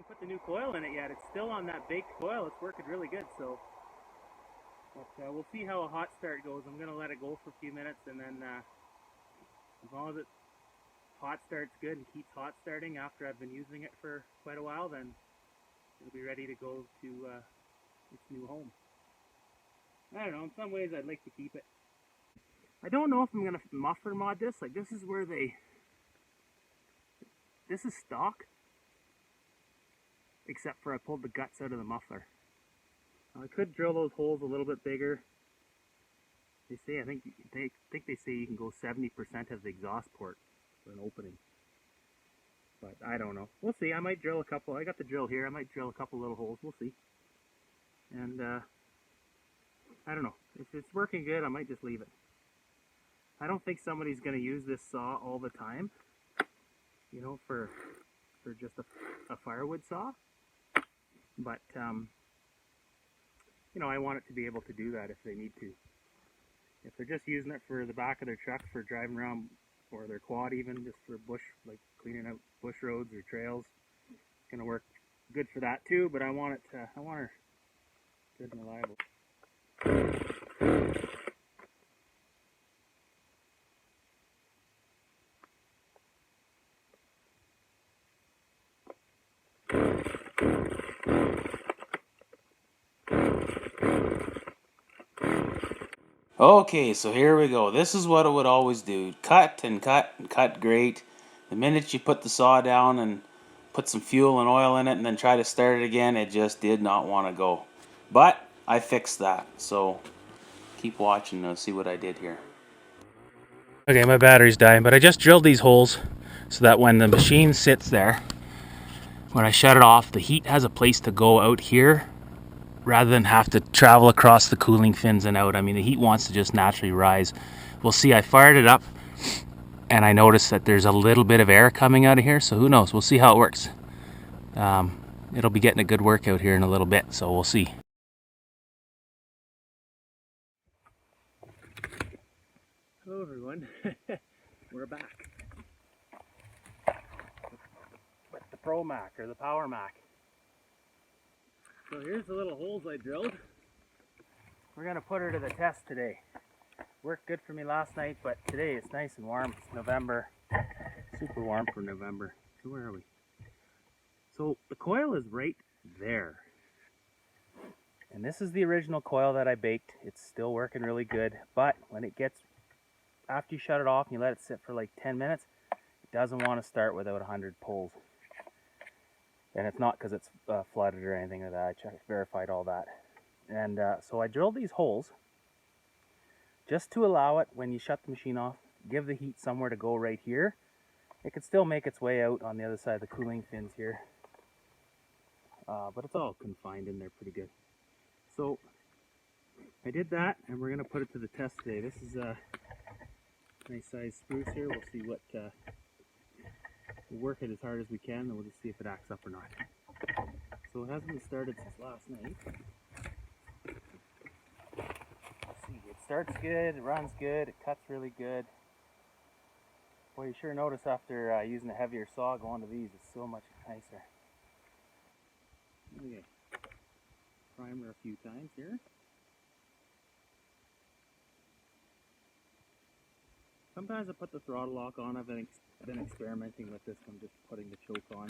haven't put the new coil in it yet. It's still on that baked coil. It's working really good. So, but we'll see how a hot start goes. I'm gonna let it go for a few minutes, and then as long as it hot starts good and keeps hot starting after I've been using it for quite a while, then it'll be ready to go to its new home. I don't know, in some ways I'd like to keep it. I don't know if I'm going to muffler mod this. Like, this is where this is stock, except for I pulled the guts out of the muffler. I could drill those holes a little bit bigger. They say, I think they say you can go 70% of the exhaust port for an opening. But I don't know. We'll see. I might drill a couple. I got the drill here. I might drill a couple little holes. We'll see. And I don't know. If it's working good, I might just leave it. I don't think somebody's going to use this saw all the time, you know, for just a firewood saw. But, you know, I want it to be able to do that if they need to. If they're just using it for the back of their truck for driving around, or their quad even, just for bush, like cleaning out bush roads or trails, it's going to work good for that too, but I want her good and reliable. Okay, so here we go. This is what it would always do. Cut and cut and cut great. The minute you put the saw down and put some fuel and oil in it and then try to start it again, it just did not want to go. But I fixed that, so keep watching and see what I did here. Okay, my battery's dying, but I just drilled these holes so that when the machine sits there, when I shut it off, the heat has a place to go out here rather than have to travel across the cooling fins and out. I mean, the heat wants to just naturally rise. We'll see. I fired it up and I noticed that there's a little bit of air coming out of here, so who knows? We'll see how it works. It'll be getting a good workout here in a little bit, so we'll see. Hello everyone, we're back with the Pro Mac, or the Power Mac. So here's the little holes I drilled. We're going to put her to the test today. Worked good for me last night, but today it's nice and warm. It's November, super warm for November. So where are we? So the coil is right there. And this is the original coil that I baked. It's still working really good, but when it gets, after you shut it off and you let it sit for like 10 minutes, it doesn't want to start without 100 pulls. And it's not because it's flooded or anything like that. I verified all that. And so I drilled these holes just to allow it, when you shut the machine off, give the heat somewhere to go right here. It could still make its way out on the other side of the cooling fins here. But it's all confined in there pretty good. So I did that, and we're going to put it to the test today. This is a nice size spruce here. We'll see what... we'll work it as hard as we can, and we'll just see if it acts up or not. So it hasn't been started since last night. Let's see, it starts good, it runs good, it cuts really good. Boy, you sure notice after using a heavier saw going to these, it's so much nicer. Okay, primer a few times here. Sometimes I put the throttle lock on. I've been experimenting with this one, just putting the choke on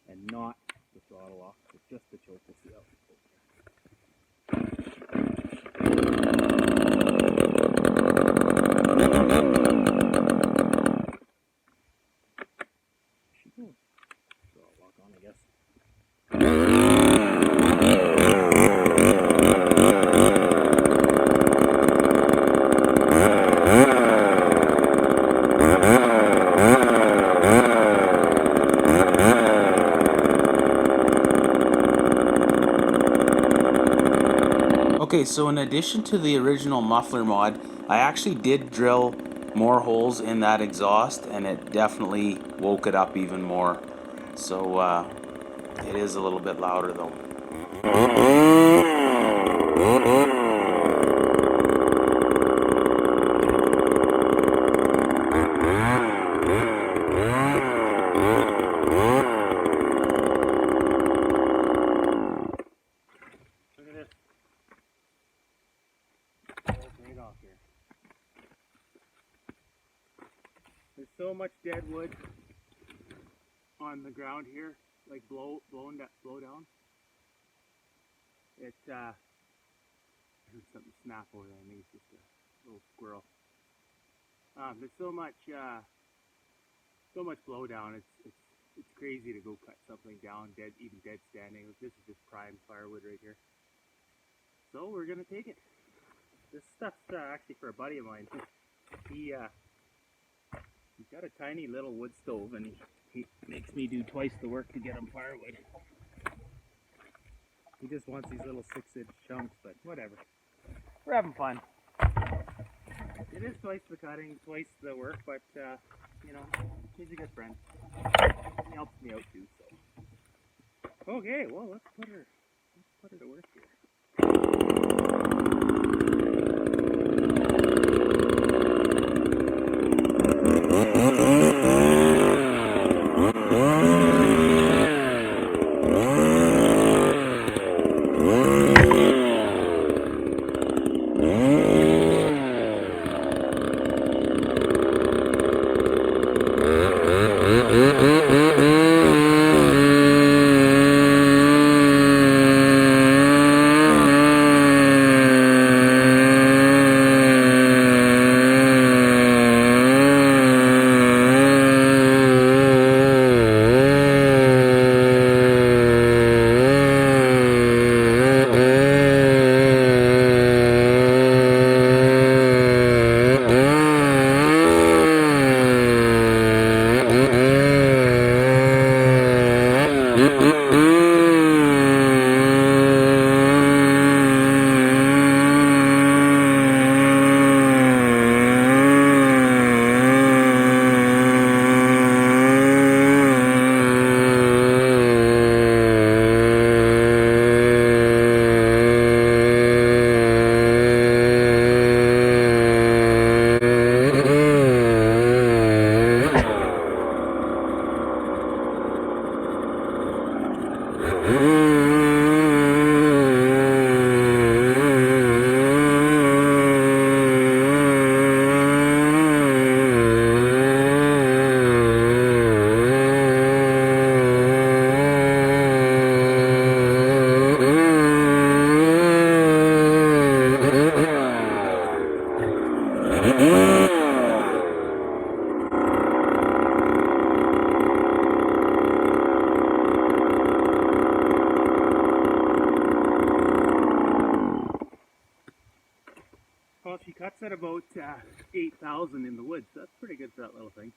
and not the throttle lock, but just the choke. We'll see how it goes. She goes. Throttle lock on, I guess. Okay, so in addition to the original muffler mod, I actually did drill more holes in that exhaust, and it definitely woke it up even more. So it is a little bit louder though. on the ground here, like blow down. It I heard something snap over there. I think it's just a little squirrel. There's so much blow down. It's crazy to go cut something down even dead standing. This is just prime firewood right here. So we're gonna take it. This stuff's actually for a buddy of mine. He's got a tiny little wood stove, and he makes me do twice the work to get him firewood. He just wants these little 6-inch chunks, but whatever. We're having fun. It is twice the cutting, twice the work, but you know, he's a good friend. He helps me out too. So okay, well let's put her to work here. Well, she cuts at about 8,000 in the woods. So that's pretty good for that little thing.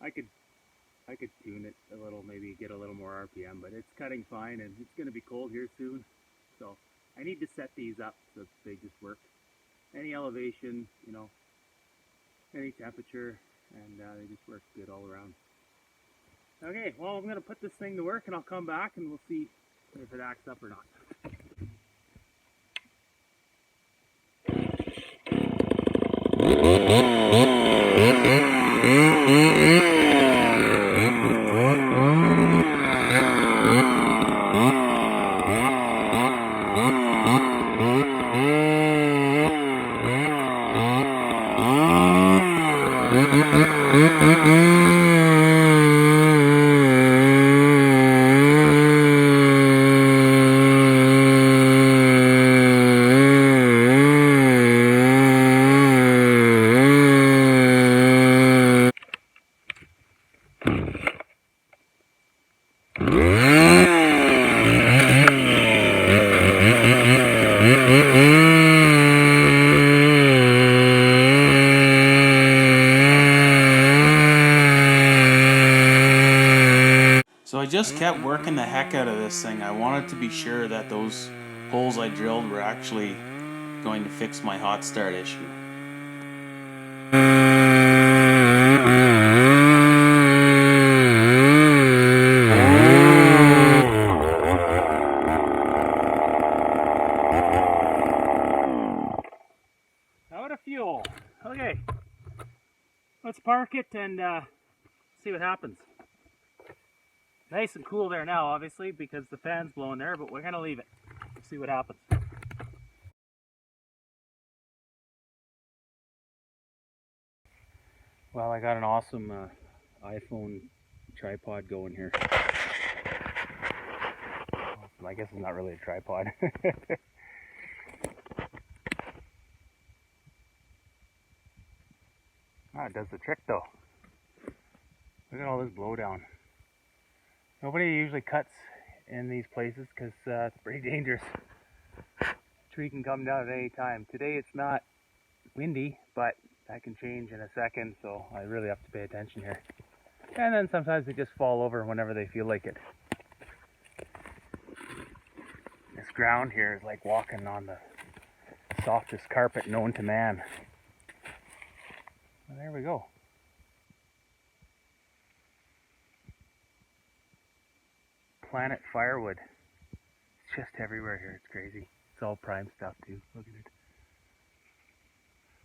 I could tune it a little, maybe get a little more RPM, but it's cutting fine, and it's going to be cold here soon. So I need to set these up so they just work. Any elevation, you know, any temperature, and they just work good all around. Okay, well, I'm going to put this thing to work, and I'll come back and we'll see if it acts up or not. So I just kept working the heck out of this thing. I wanted to be sure that those holes I drilled were actually going to fix my hot start issue. Out of fuel. Okay, let's park it and see what happens. Nice and cool there now, obviously, because the fan's blowing there, but we're going to leave it. See what happens. Well, I got an awesome iPhone tripod going here. I guess it's not really a tripod. Ah, it does the trick though. Look at all this blowdown. Nobody usually cuts in these places because it's pretty dangerous. Tree can come down at any time. Today it's not windy, but that can change in a second, so I really have to pay attention here. And then sometimes they just fall over whenever they feel like it. This ground here is like walking on the softest carpet known to man. Well, there we go. Planet firewood. It's just everywhere here. It's crazy. It's all prime stuff too. Look at it.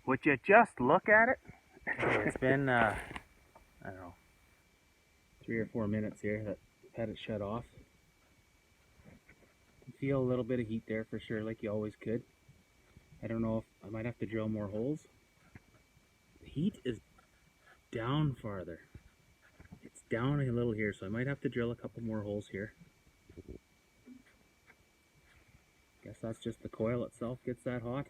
Would you just look at it? It's been, I don't know, 3 or 4 minutes here that I've had it shut off. You feel a little bit of heat there for sure, like you always could. I don't know if I might have to drill more holes. The heat is down farther. It's down a little here, so I might have to drill a couple more holes here. Guess that's just the coil itself gets that hot.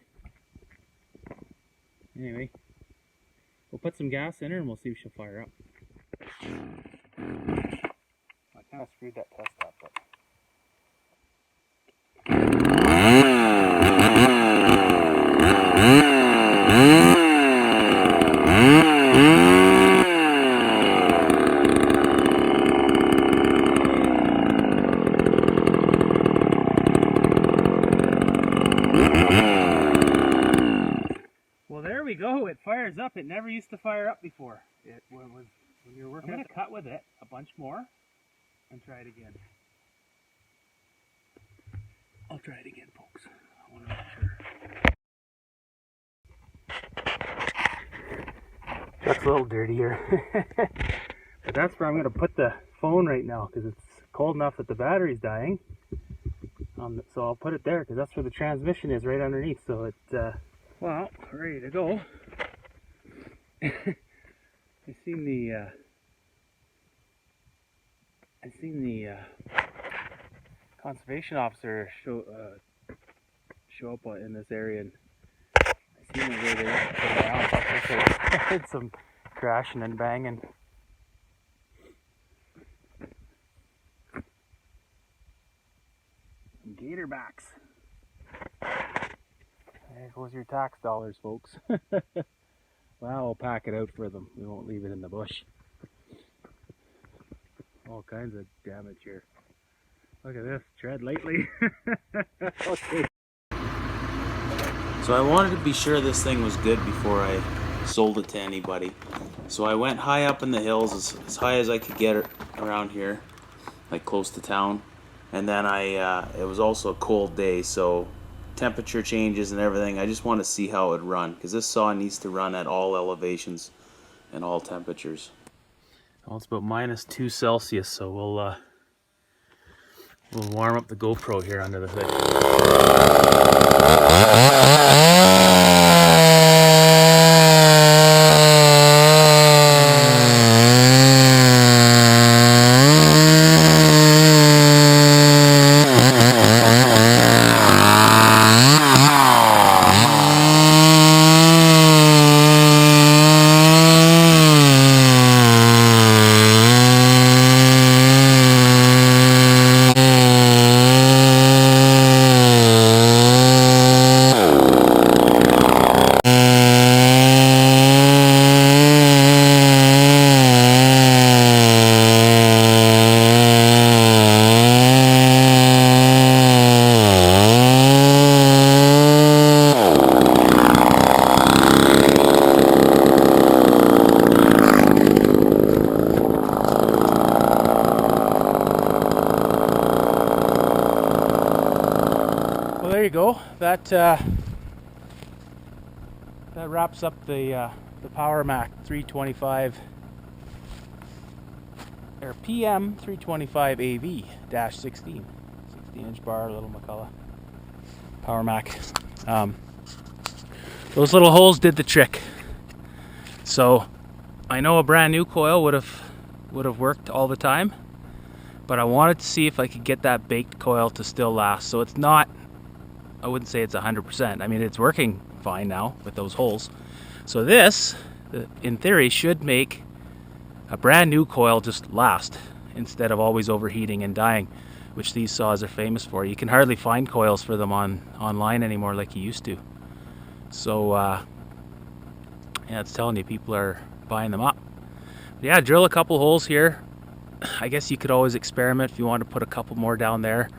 Anyway, we'll put some gas in her and we'll see if she'll fire up. I kind of screwed that test up, but... There we go, it fires up. It never used to fire up before. It was when you were working. I'm going to cut with it a bunch more and try it again. I'll try it again, folks. I want to make sure. That's a little dirtier. But that's where I'm going to put the phone right now because it's cold enough that the battery's dying. So I'll put it there because that's where the transmission is, right underneath. So it... well, ready to go. I seen the conservation officer show up in this area, and I seen where they went around. I heard some crashing and banging. Some gatorbacks. There goes your tax dollars, folks. Well, we'll pack it out for them. We won't leave it in the bush. All kinds of damage here. Look at this, tread lightly. Okay. So I wanted to be sure this thing was good before I sold it to anybody. So I went high up in the hills, as high as I could get around here, like close to town. And then it was also a cold day, so temperature changes and everything. I just want to see how it would run, because this saw needs to run at all elevations and all temperatures. Well, it's about -2 Celsius, so we'll warm up the GoPro here under the hood. There you go. That wraps up the Power Mac 325 or PM 325 AV -16 16-inch bar, little McCulloch Power Mac. Those little holes did the trick. So I know a brand new coil would have would have worked all the time, but I wanted to see if I could get that baked coil to still last. So it's not, I wouldn't say it's 100%. I mean, it's working fine now with those holes. So this, in theory, should make a brand new coil just last instead of always overheating and dying, which these saws are famous for. You can hardly find coils for them online anymore like you used to. So yeah, it's telling you people are buying them up. But yeah, drill a couple holes here. I guess you could always experiment if you want to put a couple more down there.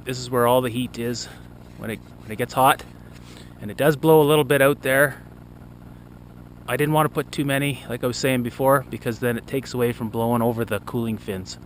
This is where all the heat is when it gets hot, and it does blow a little bit out there. I didn't want to put too many, like I was saying before, because then it takes away from blowing over the cooling fins.